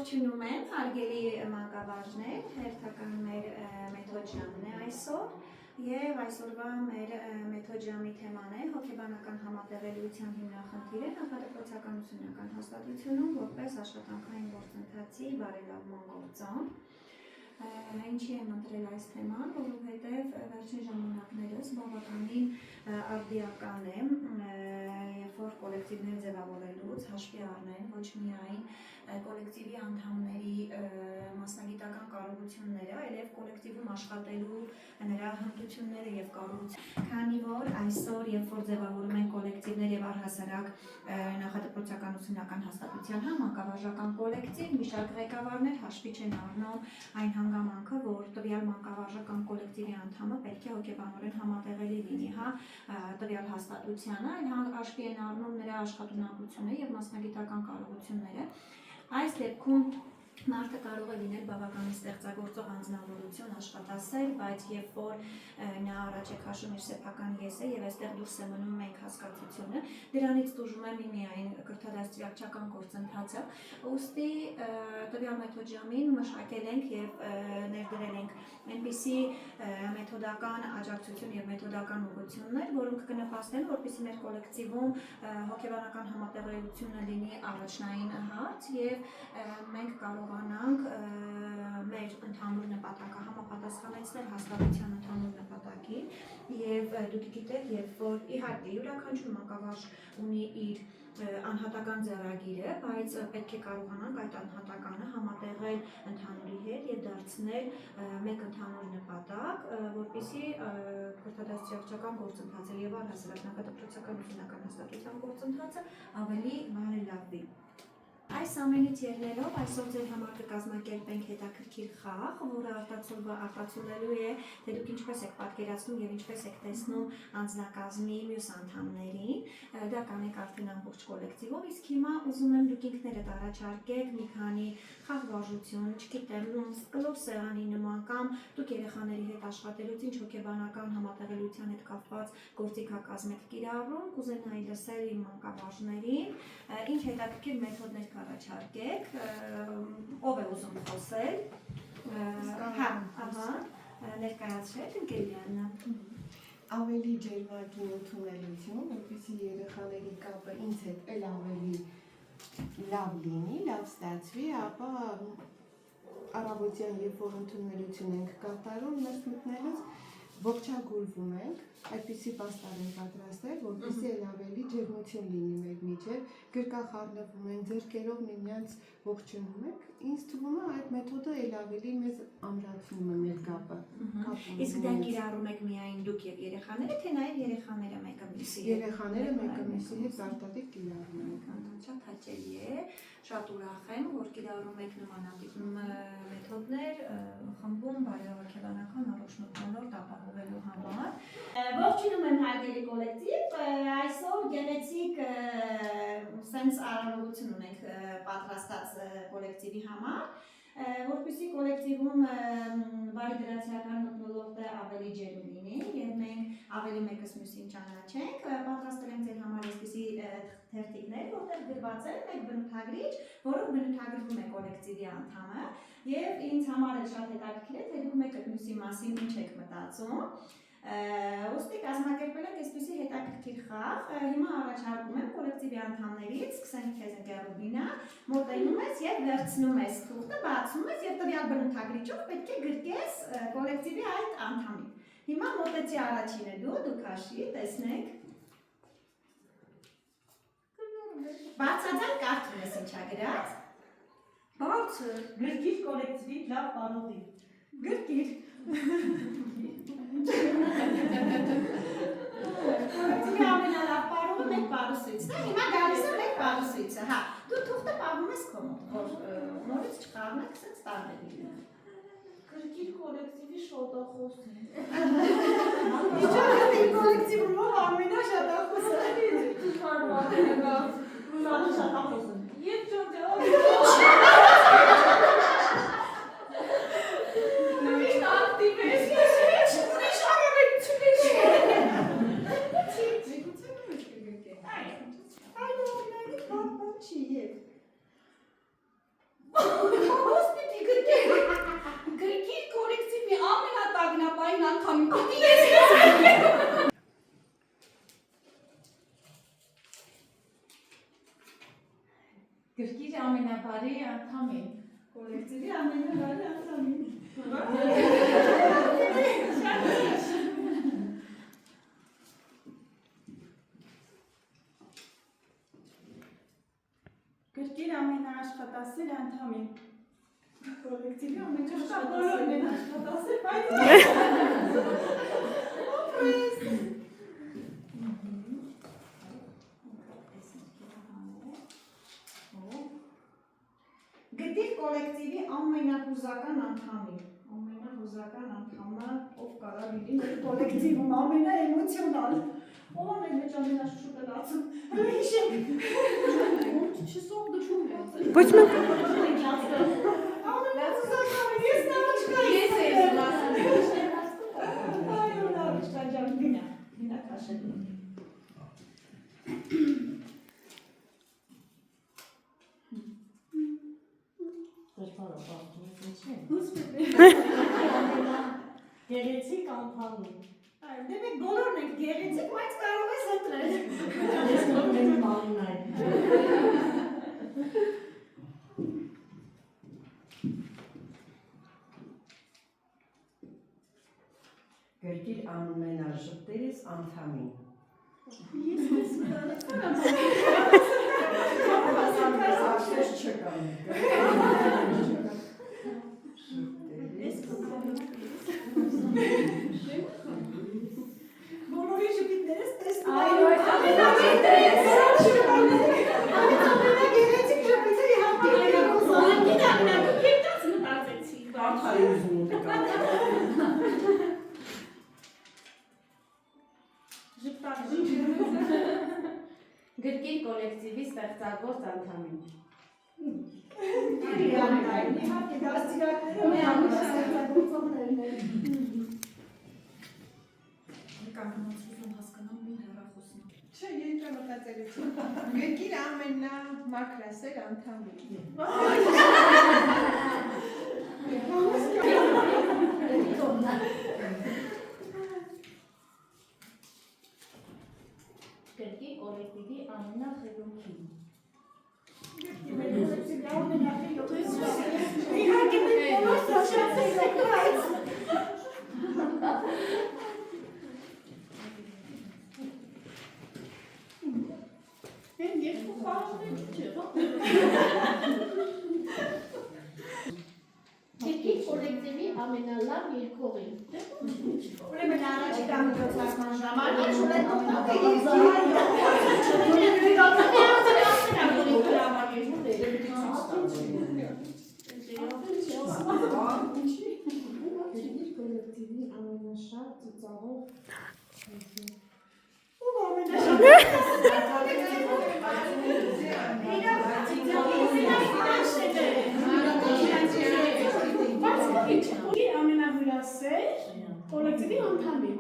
Ողջունում եմ, հարգելի մանկավարժներ, հերթական մեր մեթոդ ժամն է այսօր եւ այսօրվա մեր մեթոդ ժամի թեման է հոգեբանական համատեղելիության հիմնախնդիրը նախադպրոցական ուսումնական հաստատությունում որպես աշխատանքային գործընթացի բարելավման գործոն։ Ինչի եմ ընտրել այս թեման, որովհետև վերջին ժամանակներս բավականին արդիական է, երբ որ կոլեկտիվներ ձևավորելուց հաշվի առնեն ոչ միայն կոլեկտիվի անդամների մասնագիտական կարողությունները, այլև կոլեկտիվում աշխատելու նրա հմտությունները եւ կարողությունները, քանի որ այսօր, երբ որ ձևավորում են կոլեկտիվներ եւ առհասարակ նախադպրոցական ուսումնական հաստատության մանկավարժական կոլեկտիվ, մի շարք ղեկավարներ հաշվի չեն առնում այն հանգամանքը, որ տվյալ մանկավարժական կոլեկտիվի անդամը պետք է հոգեբանորեն համատեղելի լինի, տվյալ հաստատությանը, այլ հաշվի են առնում նրա աշխատունակությունը եւ մասնագիտական կարողությունները։ Այս դեպքում մարդը կարող է լինել բավականին ստեղծագործող անձնավորություն, աշխատասեր, բայց երբ որ նա առաջ է քաշում իր սեփական եսը եւ այստեղ դուրս է մնում մենք հասկացությունը, դրանից տուժում է միայն կրթադաստիարակչական գործընթացը։ Ուստի տվյալ մեթոդ ժամին մշակել ենք եւ ներդրել ենք այնպիսի մեթոդական աջակցություն եւ մեթոդական ուղղություններ, որոնք կնպաստեն, որպեսզի մեր կոլեկտիվում հոգեբանական համատեղելիությունը լինի առաջնային հարց եւ մենք կարողանանք մեր ընդհանուր նպատակը համապատասխանեցնել հաստատության ընդհանուր նպատակին եւ դուք գիտեք, երբ որ իհարկե յուրաքանչյուր մանկավարժ ունի իր անհատական ձեռագիրը, բայց պետք է կարողանանք այդ անհատականը համատեղել ընդհանուրի հետ եւ դարձնել մեկ ընդհանուր նպատակ, որպեսզի կրթադաստիարակչական գործընթացը եւ առհասարակ նախադպրոցական ուսումնական հաստատության գործընթացը ավելի բարելավվի։ Այս ամենից ելնելով այսօր ձեր համար կկազմակերպենք հետաքրքիր խաղ, որը արտացոլելու է, թե դուք ինչպես եք պատկերացնում եւ ինչպես եք տեսնում անձնակազմի մյուս անդամներին, դա կանեք արդեն ամբողջ կոլեկտիվով, իսկ հիմա ուզում եմ դուք ինքներդ առաջարկեք մի քանի խաղվարժություն, չգիտեմ, կլոր սեղանի նման կամ դուք երեխաների հետ աշխատելուց ինչ հոգեբանական համատեղելիության հետ կապված գործիքակազմ եք կիրառում, կուզենայի լսել իմ մանկավարժներին, ինչ հետաքրքիր մեթոդներ առաջարկեք, ով է ուզում խոսել, ներկայացրեք ընկերյանը։ Ավելի ջերմագին ընդունելություն, որպեսզի երեխաների կապը ինձ հետ էլ ավելի լավ լինի, լավ ստացվի, ապա առավոտյան երբ որ ընդունելություն ենք կատարում, ներս մտնելուց ողջագուրվում ենք, այդպիսի պաստառ են պատրաստել, որպեսզի էլ ավելի ջերմություն լինի մեր միջև, գրկախառնվում ենք, ձեռքերով միմյանց ողջունում ենք, ինձ թվում է այդ մեթոդը էլ ավելի մեզ ամրացնում է մեր կապը։ Իսկ դա կիրառում եք միայն դուք եւ երեխաները, թե նաեւ երեխաները մեկը մյուսի հետ։ Երեխաները մեկը մյուսի հետ արտադիր կիրառում ենք։ Շատ հաճելի է, շատ ուրախ եմ, որ կիրառում եք նմանատիպ մեթոդներ խմբում բարեհոգեբանական առողջունոտ ապահովելու համար։ Ողջունում եմ հարգելի կոլեկտիվ, այսօր գեղեցիկ սենց արարողություն ունենք պատրաստած կոլեկտիվի համար, որպեսզի կոլեկտիվում բարի դրացիական մթնոլորտը ավելի ջերմ լինի եւ մենք ավելի մեկս մյուսին ճանաչենք, պատրաստել ենք ձեր համար այսպիսի թերթիկներ, որտեղ գրված է մեկ բնութագրիչ, որով բնութագրվում է կոլեկտիվի անդամը եւ ինձ համար էլ շատ հետաքրքիր է, թե դուք մեկը մյուսի մասին ինչ եք մտածում։ Ուստի կազմակերպել ենք այսպիսի հետաքրքիր խաղ, հիմա առաջարկում եմ կոլեկտիվի անդամներից, սկսենք քեզ ընկերուհինա, մոտենում ես եւ վերցնում ես թուղթը, բացում ես եւ տվյալ բնութագրիչով պետք է գրկես կոլեկտիվի այդ անդամին։ Հիմա մոտեցի առաջինը դու քաշի, տեսնենք։ Բացածան կարդում ես ինչա գրած։ Բարձր, գրկիր կոլեկտիվի լավ պարողի։ գրկիր։ Կոլեկտիվի ամենալավ պարողը մեկ պարուսույցն է, հիմա գալիս է մեկ պարուսույցը, դու թուղթը պահում ես քո մոտ, որ նորից չխառնեք, սենց տարբերի։ Գրկիր կոլեկտիվի շոտախոս է։ Ինչո՞ւ գրկիր կոլեկտիվում ով ամենա շատախոս է։ Դու կարողանում ես Սանը շատախոս է։ Եվ ճորջը Չի եկ անդամին։ Գրքիր ամենաբարի անդամին։ Կոլեկտիվի ամենաբարի անդամին։ Գրքիր ամենաաշխատասեր անդամին։ Կոլեկտիվի ամենաաշխատասեր Գտիր կոլեկտիվի ամենահուզական անդամին։ Ամենահուզական անդամը ով կարա լինի մեր կոլեկտիվում ամենաէմոցիոնալ։ Ով է մեր մեջ ամենաշուտ լացում։ Հələ հիշեք։ Չսող դժում է։ Ոչ մի Ամենահուզականը ես նարաչկա։ Ես եմ լացում։ Այո, նարաչկա ջան, գնա քաշել։ Գեղեցիկ անդամին։ Դե մենք բոլորն ենք գեղեցիկ, բայց կարող ես ընտրել։ Ես կողմեմ Մարինային։ Գրքիր ամենաժպտերից անդամին։ Ես չկան։ Բոլորի ժպիտներս տեսնում։ Այո, այս ամենագեղեցիկ ժպիտը իհարկե Արդարի ուզում ու Գրքիր կոլեկտիվի ստեղծագործ անդամին։ իհարկե դաստիարակները մի ամենասերտագործողներն են։ Կանոնացում հասկանամ մի հեռախոսն։ Չէ, ենթամտածելություն։ Գրքիր ամենամաքրասեր անդամին։ Գրքիր կոլեկտիվի ամենախելոքին։ Իհարկե մենք բոլոր սաշացել ենք, բայց Են երկու խաղողներ չէ։ Գրքիր կոլեկտիվի ամենալավ երկողին։ ուրեմն առաջիկա միջոցառման ժամանակ Կոլեկտիվի ամենաշատ ծիծաղող ամենահյուրասեր կոլեկտիվի անդամին։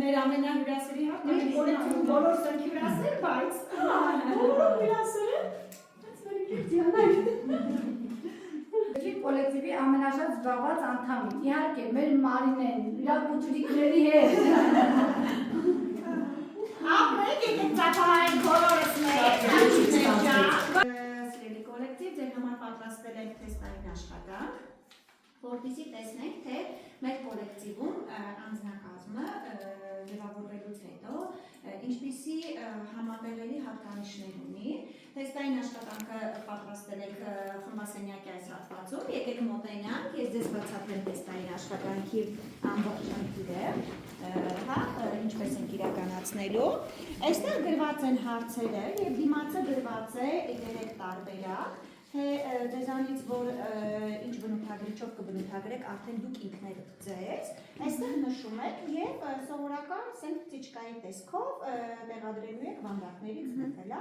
մեր ամենահյուրասերի կոլեկտիվի բոլոր սրք հյուրասեր, բայց Բոլորը հյուրասեր են։ Կոլեկտիվի ամենաշատ զբաղված անդամին, իհարկե մեր Մարինեն, իր կուտուրիկների հետ։ ապրեք եկեք ծափահարենք բոլորս մեր Սիրելի կոլեկտիվ, ձեր համար պատրաստել ենք թեստային աշխատանք, որպեսզի տեսնենք, թե մեր կոլեկտիվում անձնակազմը ձևավորվելուց հետո ինչպիսի համատեղելի հատկանիշներ ունի։ Թեստային աշխատանքը պատրաստել եք խմբասենյակի այս հատվածում, եկեք մոտենանք, ես ձեզ բացատրեմ թեստային աշխատանքի ամբողջ ընթացքը, ինչպես ենք իրականացնելու։ Այստեղ գրված են հարցերը եւ դիմացը գրված է 3 տարբերակ, թե ձեզանից որ ինչ բնութագրիչով կբնութագրեք արդեն դուք ինքներդ ձեզ, այստեղ նշում եք եւ սովորական սենք ծիճկայի տեսքով տեղադրելու եք վանդակներից մեկը,